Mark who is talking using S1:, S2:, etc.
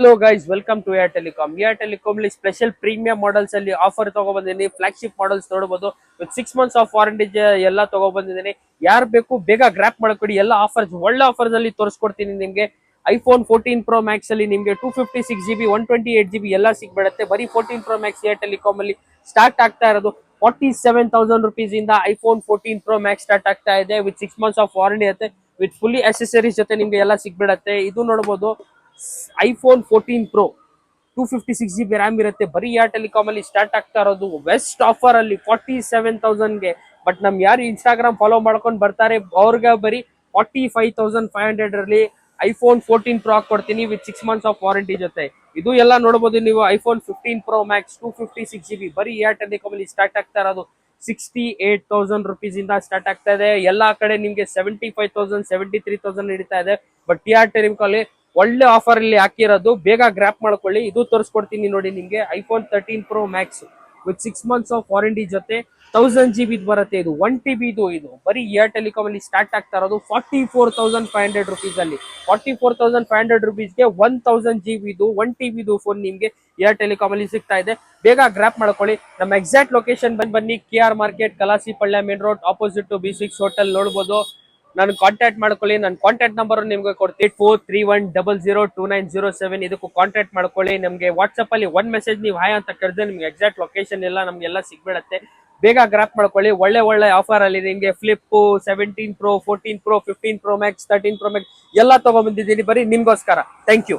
S1: Hello guys, welcome to Air Telecom. Air Telecom ಅಲ್ಲಿ special premium models ಅಲ್ಲಿ offer ತಗೊಬಂದಿದ್ದೀನಿ. Flagship models ನೋಡಬಹುದು. With 6 months of warranty ಎಲ್ಲ ತಗೊಬಂದಿದ್ದೀನಿ. ಯಾರು ಬೇಕು ಬೇಗ ಗ್ರಾಪ್ ಮಾಡ್ಕೊಡಿ. ಎಲ್ಲ ಆಫರ್ಸ್ ಒಳ್ಳೆ ಆಫರ್ಸ್ ಅಲ್ಲಿ ತೋರಿಸ್ಕೊಡ್ತೀನಿ ನಿಮಗೆ. ಐಫೋನ್ 14 Pro Max ಅಲ್ಲಿ ನಿಮಗೆ 256GB 128GB ಎಲ್ಲ ಸಿಗ್ಬಿಡುತ್ತೆ. ಬರೀ 14 Pro Max Air Telecom ಅಲ್ಲಿ ಸ್ಟಾರ್ಟ್ ಆಗ್ತಾ ಇರೋದು 47,000 rupees ಇಂದ ಐಫೋನ್ 14 Pro Max ಸ್ಟಾರ್ಟ್ ಆಗ್ತಾ ಇದೆ. ವಿತ್ 6 ಮಂತ್ಸ್ ಆಫ್ ವಾರಂಟಿ ಇರುತ್ತೆ. ವಿತ್ ಫುಲ್ಲಿ ಅಸೆಸರೀಸ್ ಜೊತೆ ನಿಮ್ಗೆ ಎಲ್ಲ ಸಿಗ್ಬಿಡತ್ತೆ. ಇದು ನೋಡಬಹುದು ಐಫೋನ್ 14 Pro 256GB ರ್ಯಾಮ್ ಇರುತ್ತೆ. ಬರೀ ಏರ್ ಟೆಲಿಕಾಮ್ ಅಲ್ಲಿ ಸ್ಟಾರ್ಟ್ ಆಗ್ತಾ ಇರೋದು ಬೆಸ್ಟ್ ಆಫರ್ ಅಲ್ಲಿ 47,000ಗೆ. ಬಟ್ ನಮ್ ಯಾರು ಇನ್ಸ್ಟಾಗ್ರಾಮ್ ಫಾಲೋ ಮಾಡ್ಕೊಂಡು ಬರ್ತಾರೆ ಅವ್ರಿಗೆ ಬರೀ 45,500 ಅಲ್ಲಿ ಐಫೋನ್ 14 Pro ಕೊಡ್ತೀನಿ ವಿತ್ 6 ಮಂತ್ಸ್ ಆಫ್ ವಾರಂಟಿ ಜೊತೆ. ಇದು ಎಲ್ಲ ನೋಡಬಹುದು ನೀವು. ಐಫೋನ್ 15 Pro Max 256GB ಬರೀ ಏರ್ ಟೆಲಿಕಾಮ್ ಅಲ್ಲಿ ಸ್ಟಾರ್ಟ್ ಆಗ್ತಾ ಇರೋದು 68,000 rupees ಇಂದ ಸ್ಟಾರ್ಟ್ ಆಗ್ತಾ ಇದೆ. ಎಲ್ಲಾ ಕಡೆ ನಿಮ್ಗೆ 75,000 73,000 ನಡೀತಾ ಇದೆ. ಬಟ್ ಏರ್ ಟೆಲಿಕಾಮ್ ಅಲ್ಲಿ ಒಳ್ಳೆ ಆಫರ್ ಇಲ್ಲಿ ಹಾಕಿರೋದು. ಬೇಗ ಗ್ರಾಪ್ ಮಾಡ್ಕೊಳ್ಳಿ. ಇದು ತೋರಿಸ್ಕೊಡ್ತೀನಿ ನೋಡಿ ನಿಮ್ಗೆ. IPhone 13 Pro Max with 6 months of warranty ಜೊತೆ 1000GB ಬರುತ್ತೆ. ಇದು 1TB ಇದು ಬರೀ ಏರ್ ಟೆಲಿಕಾಮ್ ಅಲ್ಲಿ ಸ್ಟಾರ್ಟ್ ಆಗ್ತಾ ಇರೋದು 44,500 rupees ಅಲ್ಲಿ. 44,500 rupeesಗೆ 1000GB 1TB ಫೋನ್ ನಿಮ್ಗೆ ಏರ್ ಟೆಲಿಕಾಮ್ ಅಲ್ಲಿ ಸಿಗ್ತಾ ಇದೆ. ಬೇಗ ಗ್ರಾಪ್ ಮಾಡ್ಕೊಳ್ಳಿ. ನಮ್ಮ ಎಕ್ಸಾಕ್ಟ್ ಲೊಕೇಶನ್ ಬನ್ನಿ KR market, Kalasipalya main road opposite to B6 hotel ನೋಡಬಹುದು. ನಾನು ಕಾಂಟ್ಯಾಕ್ಟ್ ಮಾಡ್ಕೊಳ್ಳಿ. ನನ್ನ ಕಾಂಟ್ಯಾಕ್ಟ್ ನಂಬರ್ ನಿಮ್ಗೆ ಕೊಡ್ತೀನಿ 8431002907. ಇದಕ್ಕೂ ಕಾಂಟ್ಯಾಕ್ಟ್ ಮಾಡ್ಕೊಳ್ಳಿ. ನಮಗೆ ವಾಟ್ಸ್ಆಪ್ ಅಲ್ಲಿ ಒಂದ್ ಮೆಸೇಜ್ ನೀವು ಹಾಯ್ ಅಂತ ಕರೆದ್ರೆ ನಿಮ್ಗೆ ಎಕ್ಸಾಕ್ಟ್ ಲೊಕೇಶನ್ ಎಲ್ಲ ನಮ್ಗೆಲ್ಲ ಸಿಗ್ಬಿಡತ್ತೆ. ಬೇಗ ಗ್ರಾಪ್ ಮಾಡ್ಕೊಳ್ಳಿ. ಒಳ್ಳೆ ಆಫರ್ ಅಲ್ಲಿ ನಿಮ್ಗೆ flip 17 Pro 14 Pro 15 Pro Max 13 Pro Max ಎಲ್ಲ ತಗೊಂಡ್ಬಂದಿದ್ದೀನಿ ಬರೀ ನಿಮ್ಗೋಸ್ಕರ. Thank you.